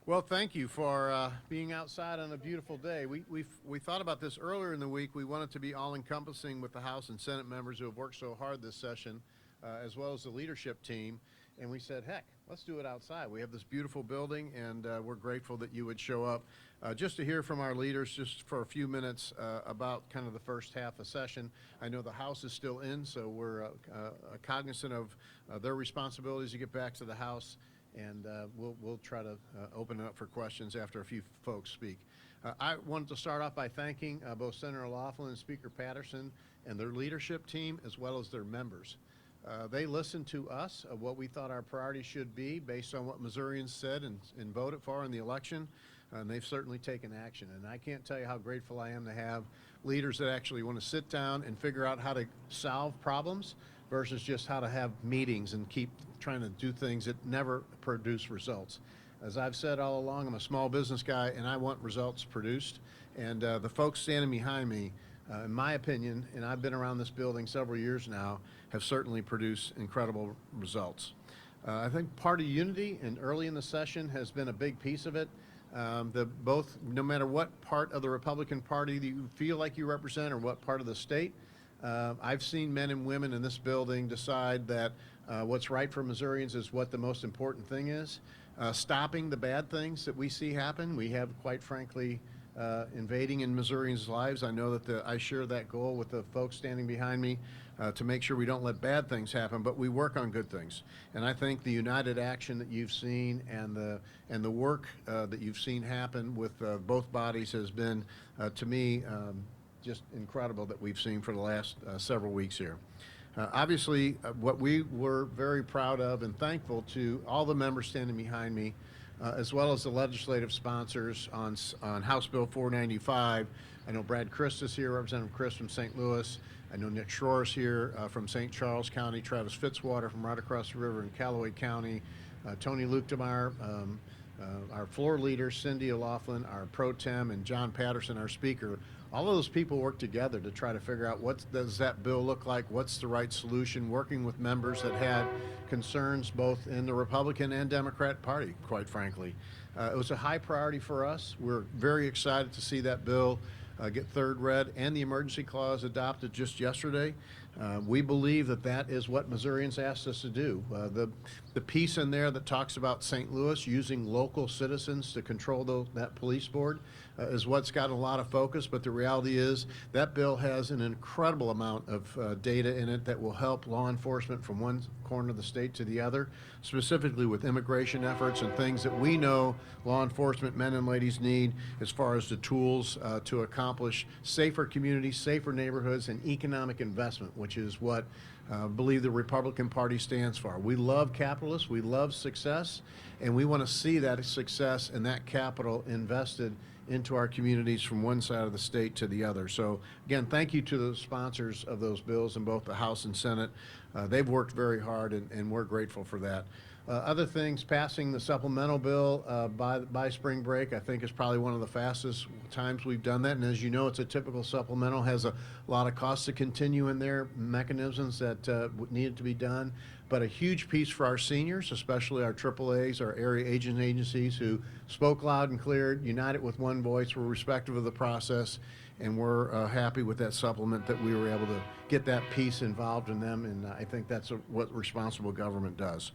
Well, thank you for being outside on a beautiful day. We thought about this earlier in the week. We wanted to be all-encompassing with the House and Senate members who have worked so hard this session, as well as the leadership team. And we said, heck, let's do it outside. We have this beautiful building, and we're grateful that you would show up just to hear from our leaders just for a few minutes about kind of the first half of session. I know the House is still in, so we're cognizant of their responsibilities to get back to the House. And we'll try to open it up for questions after a few folks speak. I wanted to start off by thanking both Senator O'Laughlin and Speaker Patterson and their leadership team, as well as their members. They listened to us of what we thought our priorities should be based on what Missourians said and voted for in the election, and they've certainly taken action. And I can't tell you how grateful I am to have leaders that actually want to sit down and figure out how to solve problems versus just how to have meetings and keep trying to do things that never produce results. As I've said all along, I'm a small business guy and I want results produced. And the folks standing behind me, in my opinion, and I've been around this building several years now, have certainly produced incredible results. I think party unity and early in the session has been a big piece of it. No matter what part of the Republican Party that you feel like you represent or what part of the state, I've seen men and women in this building decide that what's right for Missourians is what the most important thing is. Stopping the bad things that we see happen. We have, quite frankly, invading in Missourians' lives. I know that I share that goal with the folks standing behind me to make sure we don't let bad things happen, but we work on good things. And I think the united action that you've seen and the work that you've seen happen with both bodies has been, to me, just incredible that we've seen for the last several weeks here. Obviously, what we were very proud of and thankful to all the members standing behind me, as well as the legislative sponsors on House Bill 495. I know Brad Christ is here, Representative Christ from St. Louis. I know Nick Schroer is here from St. Charles County, Travis Fitzwater from right across the river in Callaway County, Tony Lukedemeyer, our floor leader, Cindy O'Laughlin, our pro tem, and John Patterson, our speaker. All of those people work together to try to figure out what does that bill look like, what's the right solution, working with members that had concerns both in the Republican and Democrat Party, quite frankly. It was a high priority for us. We're very excited to see that bill get third read and the emergency clause adopted just yesterday. We believe that that is what Missourians asked us to do. The piece in there that talks about St. Louis using local citizens to control that police board is what's got a lot of focus, but the reality is that bill has an incredible amount of data in it that will help law enforcement from one corner of the state to the other, specifically with immigration efforts and things that we know law enforcement men and ladies need as far as the tools to accomplish safer communities, safer neighborhoods, and economic investment, which is what I believe the Republican Party stands for. We love capitalists, we love success, and we want to see that success and that capital invested into our communities from one side of the state to the other. So again, thank you to the sponsors of those bills in both the House and Senate. They've worked very hard, and we're grateful for that. Other things, passing the supplemental bill by spring break, I think is probably one of the fastest times we've done that. And as you know, it's a typical supplemental, has a lot of costs to continue in there, mechanisms that needed to be done. But a huge piece for our seniors, especially our AAAs, our area agent agencies who spoke loud and clear, united with one voice, were respectful of the process, and we're happy with that supplement that we were able to get that piece involved in them, and I think that's what responsible government does.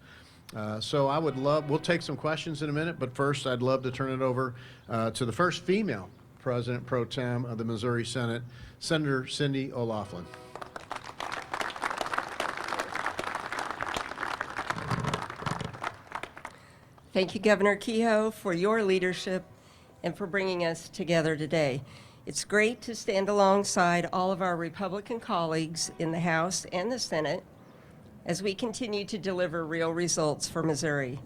So we'll take some questions in a minute, but first I'd love to turn it over to the first female President Pro Tem of the Missouri Senate, Senator Cindy O'Laughlin. Thank you, Governor Kehoe, for your leadership and for bringing us together today. It's great to stand alongside all of our Republican colleagues in the House and the Senate as we continue to deliver real results for Missouri.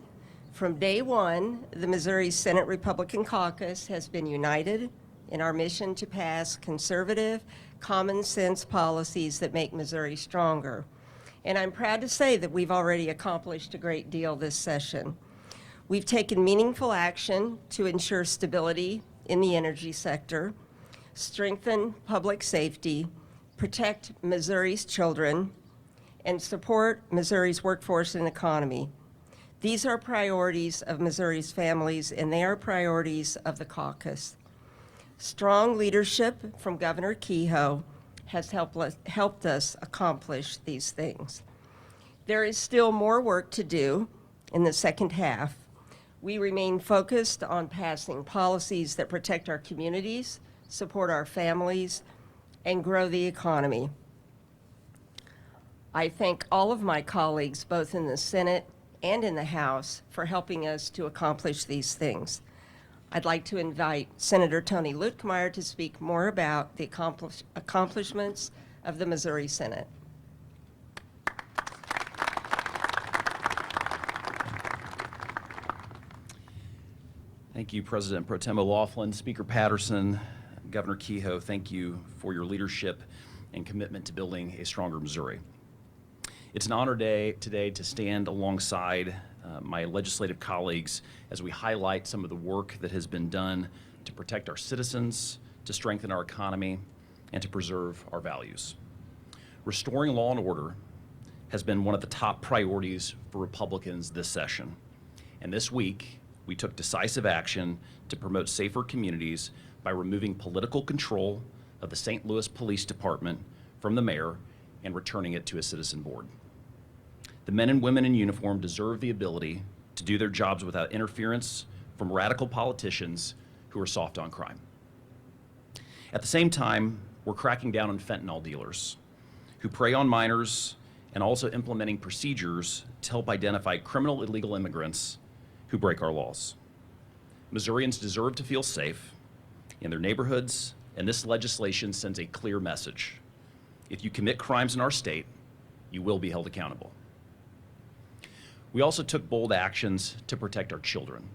From day one, the Missouri Senate Republican Caucus has been united in our mission to pass conservative, common sense policies that make Missouri stronger. And I'm proud to say that we've already accomplished a great deal this session. We've taken meaningful action to ensure stability in the energy sector, strengthen public safety, protect Missouri's children, and support Missouri's workforce and economy. These are priorities of Missouri's families, and they are priorities of the caucus. Strong leadership from Governor Kehoe has helped us accomplish these things. There is still more work to do in the second half. We remain focused on passing policies that protect our communities, support our families, and grow the economy. I thank all of my colleagues, both in the Senate and in the House, for helping us to accomplish these things. I'd like to invite Senator Tony Luetkemeyer to speak more about the accomplishments of the Missouri Senate. Thank you, President Pro Tem O'Laughlin, Speaker Patterson, Governor Kehoe. Thank you for your leadership and commitment to building a stronger Missouri. It's an honor today to stand alongside my legislative colleagues as we highlight some of the work that has been done to protect our citizens, to strengthen our economy, and to preserve our values. Restoring law and order has been one of the top priorities for Republicans this session. And this week, we took decisive action to promote safer communities by removing political control of the St. Louis Police Department from the mayor and returning it to a citizen board. The men and women in uniform deserve the ability to do their jobs without interference from radical politicians who are soft on crime. At the same time, we're cracking down on fentanyl dealers who prey on minors and also implementing procedures to help identify criminal illegal immigrants who break our laws. Missourians deserve to feel safe in their neighborhoods, and this legislation sends a clear message. If you commit crimes in our state, you will be held accountable. We also took bold actions to protect our children.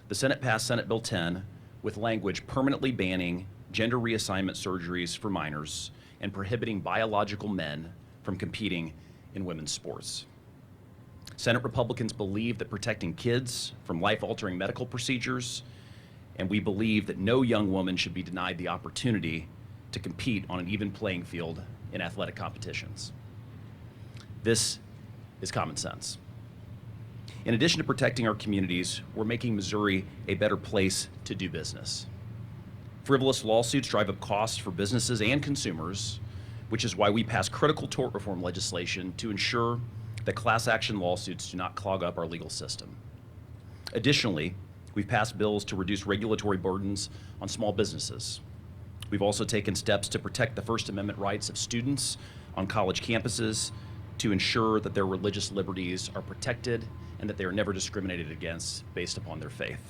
The Senate passed Senate Bill 10 with language permanently banning gender reassignment surgeries for minors and prohibiting biological men from competing in women's sports. Senate Republicans believe that protecting kids from life-altering medical procedures, and we believe that no young woman should be denied the opportunity to compete on an even playing field in athletic competitions. This is common sense. In addition to protecting our communities, we're making Missouri a better place to do business. Frivolous lawsuits drive up costs for businesses and consumers, which is why we passed critical tort reform legislation to ensure that class action lawsuits do not clog up our legal system. Additionally, we've passed bills to reduce regulatory burdens on small businesses. We've also taken steps to protect the First Amendment rights of students on college campuses to ensure that their religious liberties are protected and that they are never discriminated against based upon their faith.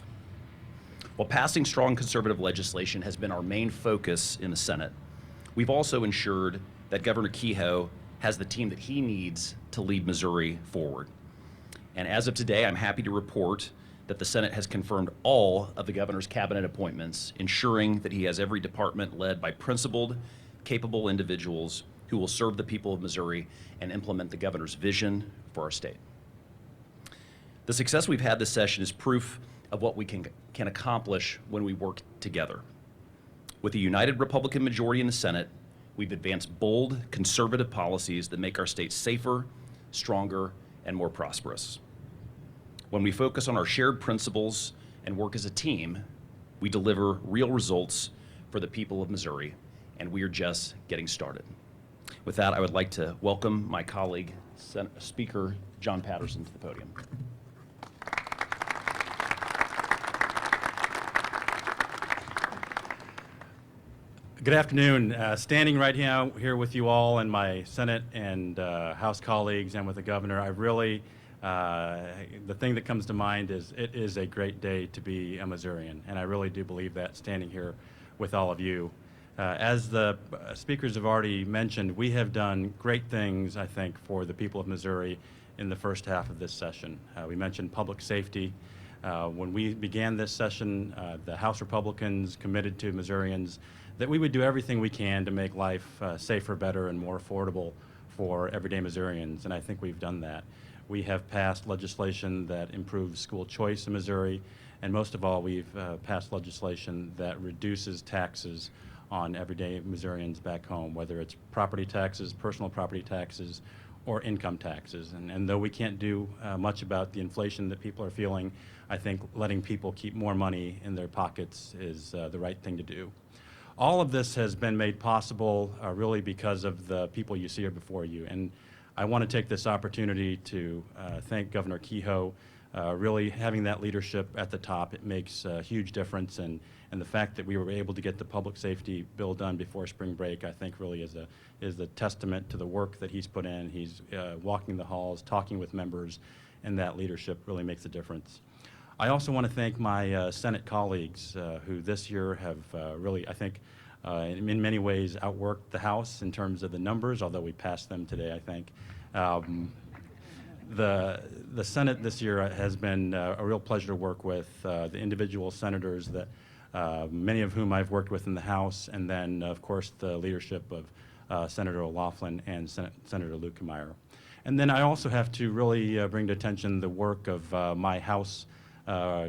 While passing strong conservative legislation has been our main focus in the Senate, we've also ensured that Governor Kehoe has the team that he needs to lead Missouri forward. And as of today, I'm happy to report that the Senate has confirmed all of the governor's cabinet appointments, ensuring that he has every department led by principled, capable individuals who will serve the people of Missouri and implement the governor's vision for our state. The success we've had this session is proof of what we can accomplish when we work together. With a united Republican majority in the Senate, we've advanced bold, conservative policies that make our state safer, stronger, and more prosperous. When we focus on our shared principles and work as a team, we deliver real results for the people of Missouri, and we are just getting started. With that, I would like to welcome my colleague, Speaker John Patterson, to the podium. Good afternoon. Standing right here with you all and my Senate and House colleagues and with the governor, I really, the thing that comes to mind is it is a great day to be a Missourian, and I really do believe that standing here with all of you. As the speakers have already mentioned, we have done great things, I think, for the people of Missouri in the first half of this session. We mentioned public safety. When we began this session, the House Republicans committed to Missourians that we would do everything we can to make life safer, better, and more affordable for everyday Missourians, and I think we've done that. We have passed legislation that improves school choice in Missouri, and most of all, we've passed legislation that reduces taxes on everyday Missourians back home, whether it's property taxes, personal property taxes, or income taxes. And though we can't do much about the inflation that people are feeling, I think letting people keep more money in their pockets is the right thing to do. All of this has been made possible really because of the people you see here before you. And I want to take this opportunity to thank Governor Kehoe. Really having that leadership at the top, it makes a huge difference. And the fact that we were able to get the public safety bill done before spring break, I think really is a testament to the work that he's put in. He's walking the halls, talking with members, and that leadership really makes a difference. I also want to thank my Senate colleagues who this year have really, I think, in many ways outworked the House in terms of the numbers, although we passed them today, I think. The Senate this year has been a real pleasure to work with. The individual senators that many of whom I've worked with in the House, and then of course the leadership of Senator O'Loughlin and Senator Lukemeyer. And then I also have to really bring to attention the work of my House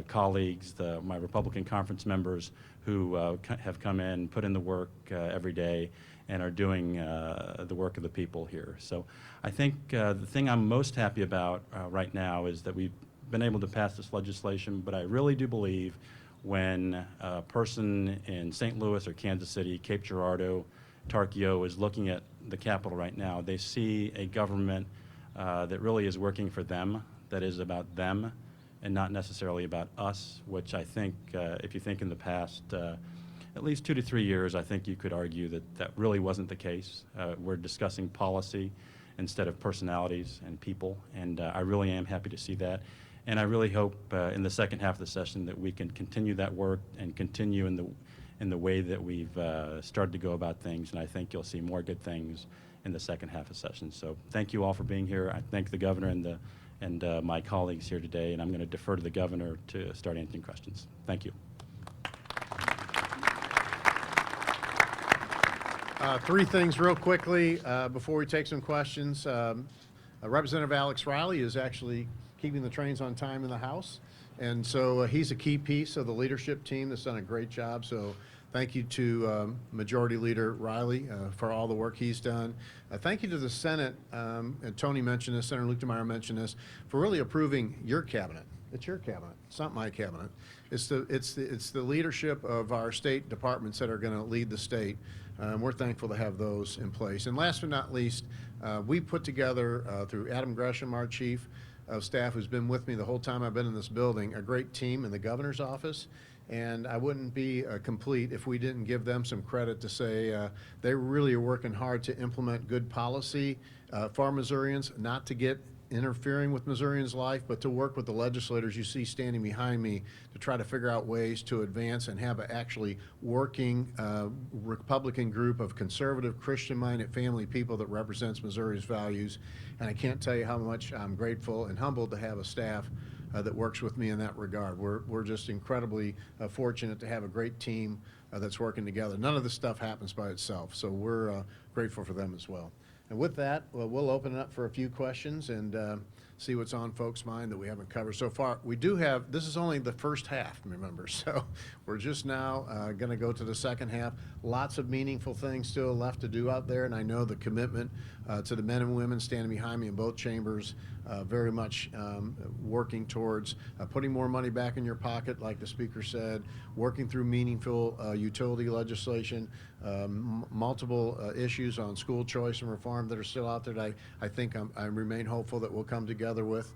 colleagues, my Republican conference members who have come in, put in the work every day, and are doing the work of the people here. So I think the thing I'm most happy about right now is that we've been able to pass this legislation, but I really do believe when a person in St. Louis or Kansas City, Cape Girardeau, Tarkio is looking at the Capitol right now, they see a government that really is working for them, that is about them, and not necessarily about us, which I think, if you think in the past at least 2 to 3 years, I think you could argue that that really wasn't the case. We're discussing policy instead of personalities and people, and I really am happy to see that. And I really hope in the second half of the session that we can continue that work and continue in the way that we've started to go about things, and I think you'll see more good things in the second half of the session. So thank you all for being here. I thank the governor and my colleagues here today, and I'm going to defer to the governor to start answering questions. Thank you. Three things real quickly before we take some questions. Representative Alex Riley is actually keeping the trains on time in the House, and so he's a key piece of the leadership team that's done a great job. So thank you to Majority Leader Riley for all the work he's done. Thank you to the Senate, and Tony mentioned this, Senator Lukemeyer mentioned this, for really approving your cabinet. It's your cabinet. It's not my cabinet. It's the leadership of our state departments that are going to lead the state. We're thankful to have those in place. And last but not least, we put together, through Adam Gresham, our chief of staff, who's been with me the whole time I've been in this building, a great team in the governor's office. And I wouldn't be complete if we didn't give them some credit to say they really are working hard to implement good policy for Missourians, not to get interfering with Missourians' life, but to work with the legislators you see standing behind me to try to figure out ways to advance and have an actually working Republican group of conservative, Christian-minded family people that represents Missouri's values. And I can't tell you how much I'm grateful and humbled to have a staff that works with me in that regard. We're just incredibly fortunate to have a great team that's working together. None of this stuff happens by itself, so we're grateful for them as well. And with that, we'll open it up for a few questions and see what's on folks' mind that we haven't covered so far. We do have, this is only the first half, remember, so we're just now going to go to the second half. Lots of meaningful things still left to do out there, and I know the commitment to the men and women standing behind me in both chambers, very much working towards putting more money back in your pocket, like the speaker said, working through meaningful utility legislation, multiple issues on school choice and reform that are still out there that I think I remain hopeful that we'll come together with.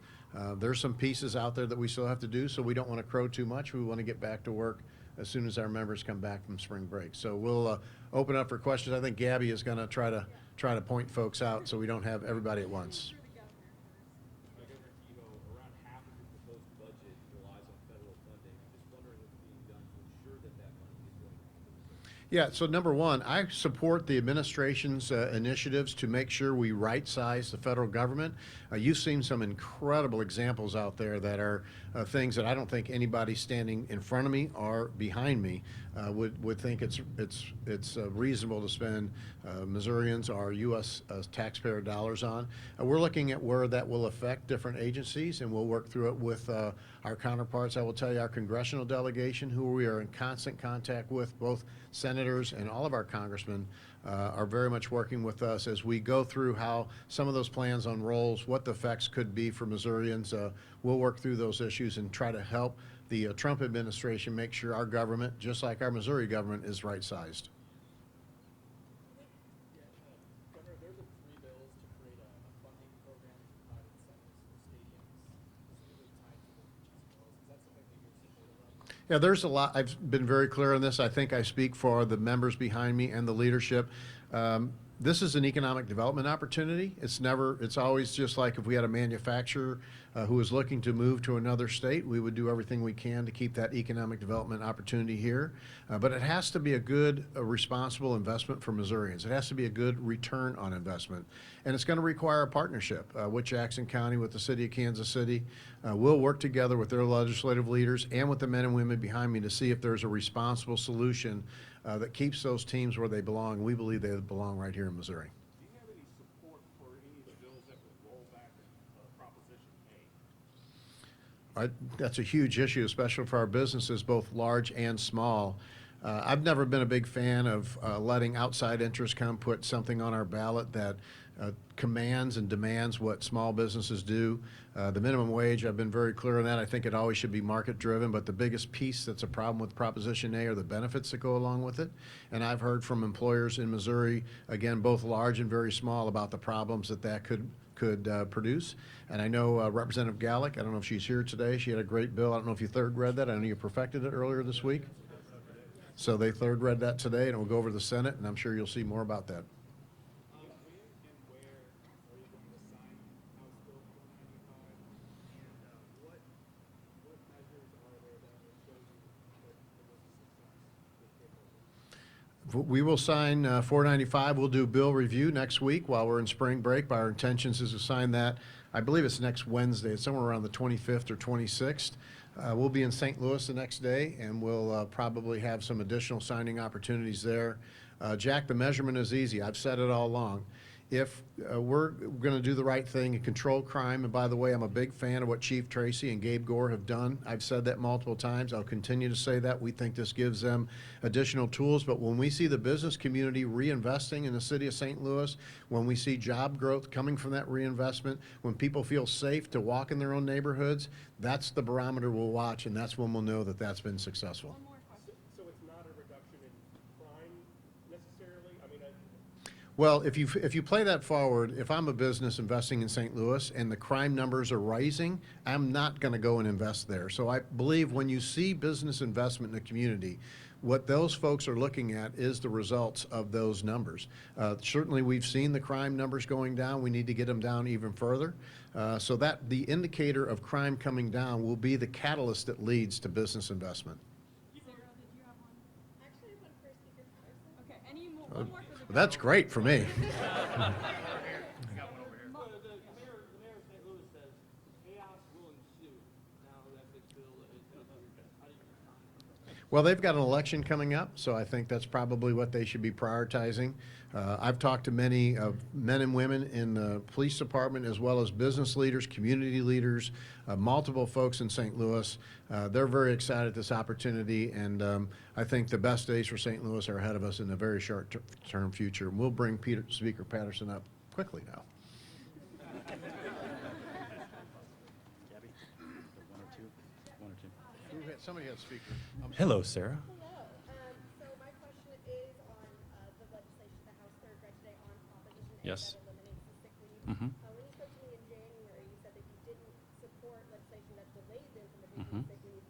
There's some pieces out there that we still have to do, so we don't want to crow too much. We want to get back to work as soon as our members come back from spring break. So we'll open up for questions. I think Gabby is going to try to point folks out so we don't have everybody at once. Governor Kehoe, around half of your proposed budget relies on federal funding. I'm just wondering what's being done to ensure that that money is going to come. Yeah, so number one, I support the administration's initiatives to make sure we right-size the federal government. You've seen some incredible examples out there that are things that I don't think anybody standing in front of me or behind me would think it's reasonable to spend Missourians or U.S. Taxpayer dollars on. We're looking at where that will affect different agencies, and we'll work through it with our counterparts. I will tell you, our congressional delegation, who we are in constant contact with, both Senate senators and all of our congressmen are very much working with us as we go through how some of those plans unrolls, what the effects could be for Missourians. We'll work through those issues and try to help the Trump administration make sure our government, just like our Missouri government, is right-sized. Governor, there's a 3 bills to create a funding program for private centers for stadiums, specifically tied to the cheese mills. Is that something that you're supportive of? Yeah, there's a lot. I've been very clear on this. I think I speak for the members behind me and the leadership. This is an economic development opportunity. It's always just like if we had a manufacturer who was looking to move to another state, we would do everything we can to keep that economic development opportunity here. But it has to be a good, responsible investment for Missourians. It has to be a good return on investment. And it's going to require a partnership with Jackson County, with the city of Kansas City. We'll work together with their legislative leaders and with the men and women behind me to see if there's a responsible solution that keeps those teams where they belong. We believe they belong right here in Missouri. Do you have any support for any of the bills that would roll back Proposition A? That's a huge issue, especially for our businesses, both large and small. I've never been a big fan of letting outside interests come put something on our ballot that commands and demands what small businesses do. The minimum wage, I've been very clear on that. I think it always should be market-driven, but the biggest piece that's a problem with Proposition A are the benefits that go along with it. And I've heard from employers in Missouri, again, both large and very small, about the problems that could produce. And I know Representative Gallick, I don't know if she's here today, she had a great bill. I don't know if you third read that. I know you perfected it earlier this week. So they third read that today, and it will go over to the Senate, and I'm sure you'll see more about that. When and where are you going to sign House Bill 495? And what measures are there that will show you that there was a success with Kehoe? We will sign 495. We'll do bill review next week while we're in spring break. Our intentions is to sign that. I believe it's next Wednesday. It's somewhere around the 25th or 26th. We'll be in St. Louis the next day, and we'll probably have some additional signing opportunities there. Jack, the measurement is easy. I've said it all along. If we're going to do the right thing and control crime, and by the way, I'm a big fan of what Chief Tracy and Gabe Gore have done. I've said that multiple times. I'll continue to say that. We think this gives them additional tools. But when we see the business community reinvesting in the city of St. Louis, when we see job growth coming from that reinvestment, when people feel safe to walk in their own neighborhoods, that's the barometer we'll watch, and that's when we'll know that that's been successful. So it's not a reduction in crime necessarily? I mean, Well, if you play that forward, if I'm a business investing in St. Louis and the crime numbers are rising, I'm not going to go and invest there. So I believe when you see business investment in the community, what those folks are looking at is the results of those numbers. Certainly, we've seen the crime numbers going down. We need to get them down even further. So that the indicator of crime coming down will be the catalyst that leads to business investment. Sarah, did you have one? Actually, one for Speaker Patterson. Okay, any more, one more for the. That's great for me. the mayor of St. Louis says chaos will ensue now that this bill is how do you respond? Well, they've got an election coming up, so I think that's probably what they should be prioritizing. I've talked to many men and women in the police department, as well as business leaders, community leaders, multiple folks in St. Louis. They're very excited at this opportunity, and I think the best days for St. Louis are ahead of us in a very short-term future. We'll bring Speaker Patterson up quickly now. Gabby, one or two. Somebody had speaker. Hello, Sarah. Hello. So my question is on the legislation the House third read today on Proposition A Yes. that eliminates the sick leave. Mhm. When you spoke to me in January, you said that you didn't support legislation that delayed the implementation of sick leave.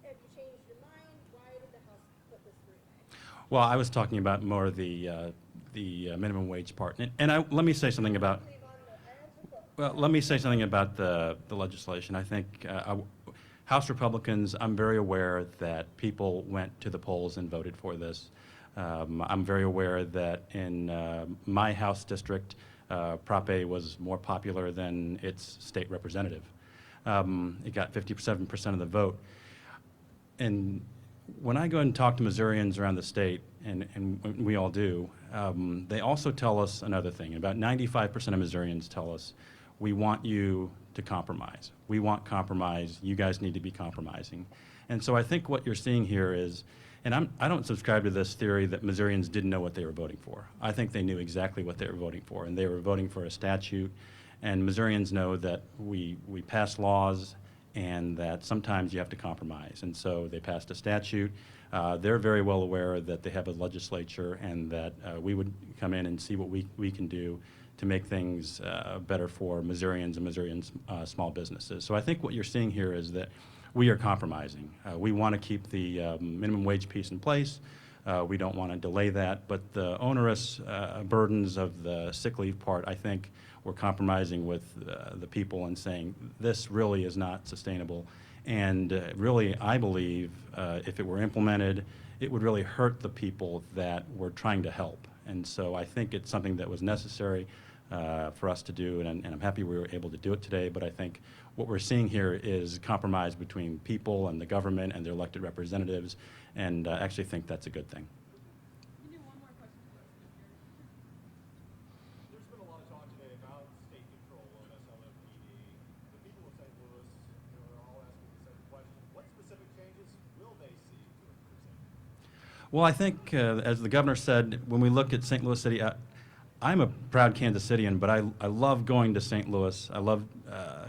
Have you changed your mind? Why did the House put this through today? Well, I was talking about more the minimum wage part. And let me say something about. Leave on the, I answered both. Well, let me say something about the legislation. I think House Republicans, I'm very aware that people went to the polls and voted for this. I'm very aware that in my House district, Prop A was more popular than its state representative. It got 57% of the vote. And when I go and talk to Missourians around the state, and we all do, they also tell us another thing. About 95% of Missourians tell us, we want you to compromise. We want compromise. You guys need to be compromising. And so I think what you're seeing here is, and I don't subscribe to this theory that Missourians didn't know what they were voting for. I think they knew exactly what they were voting for, and they were voting for a statute. And Missourians know that we pass laws and that sometimes you have to compromise. And so they passed a statute. They're very well aware that they have a legislature and that we would come in and see what we can do to make things better for Missourians and Missourians' small businesses. So I think what you're seeing here is that we are compromising. We want to keep the minimum wage piece in place. We don't want to delay that, but the onerous burdens of the sick leave part, I think we're compromising with the people and saying this really is not sustainable. And really, I believe if it were implemented, it would really hurt the people that we're trying to help. And so I think it's something that was necessary for us to do, and I'm happy we were able to do it today. But I think what we're seeing here is compromise between people and the government and their elected representatives, and I actually think that's a good thing. There's been a lot of talk today about state control of SLMPD. The people of St. Louis, are all asking the same question. What specific changes will they see to improve? Well, I think, as the governor said, when we look at St. Louis City, I'm a proud Kansas Citian, but I love going to St. Louis. I love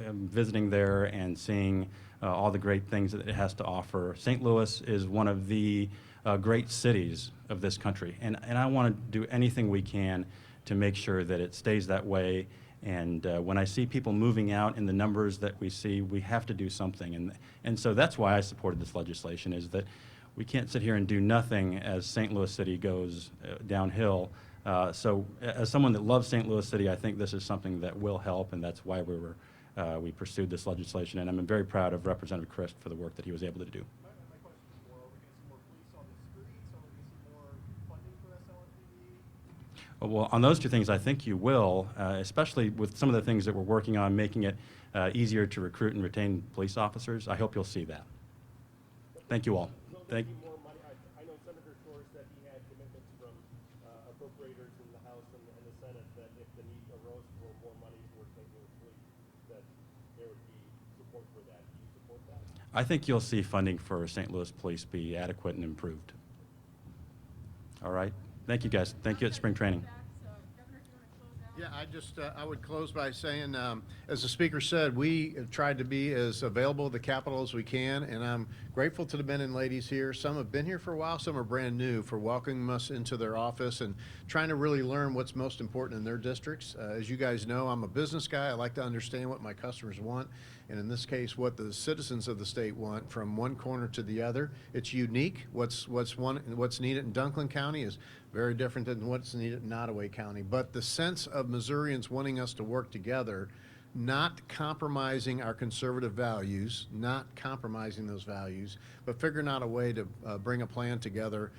visiting there and seeing all the great things that it has to offer. St. Louis is one of the great cities of this country, and I want to do anything we can to make sure that it stays that way. And when I see people moving out in the numbers that we see, we have to do something. And so that's why I supported this legislation, is that we can't sit here and do nothing as St. Louis City goes downhill. So as someone that loves St. Louis City, I think this is something that will help, and that's why we pursued this legislation. And I'm very proud of Representative Christ for the work that he was able to do. My question is more, are we going to see more police on the streets? Are we going to see more funding for SLMPD? Well, on those two things, I think you will, especially with some of the things that we're working on, making it easier to recruit and retain police officers. I hope you'll see that. Thank you all. Will there be more money? I know Senator Shore said he had commitments from appropriators in the House and the Senate that if the need arose for more money for St. Louis Police, that there would be support for that. Do you support that? I think you'll see funding for St. Louis Police be adequate and improved. All right. Thank you, guys. Thank you at spring training. Yeah, I would close by saying, as the speaker said, we have tried to be as available at the Capitol as we can, and I'm grateful to the men and ladies here. Some have been here for a while, some are brand new, for welcoming us into their office and trying to really learn what's most important in their districts. As you guys know, I'm a business guy. I like to understand what my customers want, and in this case, what the citizens of the state want from one corner to the other. It's unique. What's needed in Dunklin County is very different than what's needed in Nottoway County. But the sense of Missourians wanting us to work together, not compromising our conservative values, not compromising those values, but figuring out a way to bring a plan together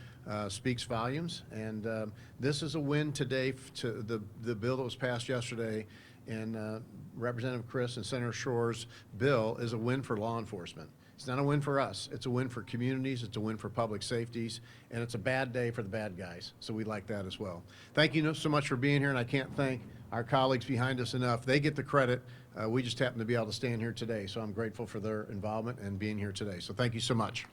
speaks volumes. And this is a win today to the bill that was passed yesterday, and Representative Chris and Senator Shore's bill is a win for law enforcement. It's not a win for us. It's a win for communities. It's a win for public safeties. And it's a bad day for the bad guys. So we like that as well. Thank you so much for being here. And I can't thank our colleagues behind us enough. They get the credit. We just happen to be able to stand here today. So I'm grateful for their involvement and being here today. So thank you so much.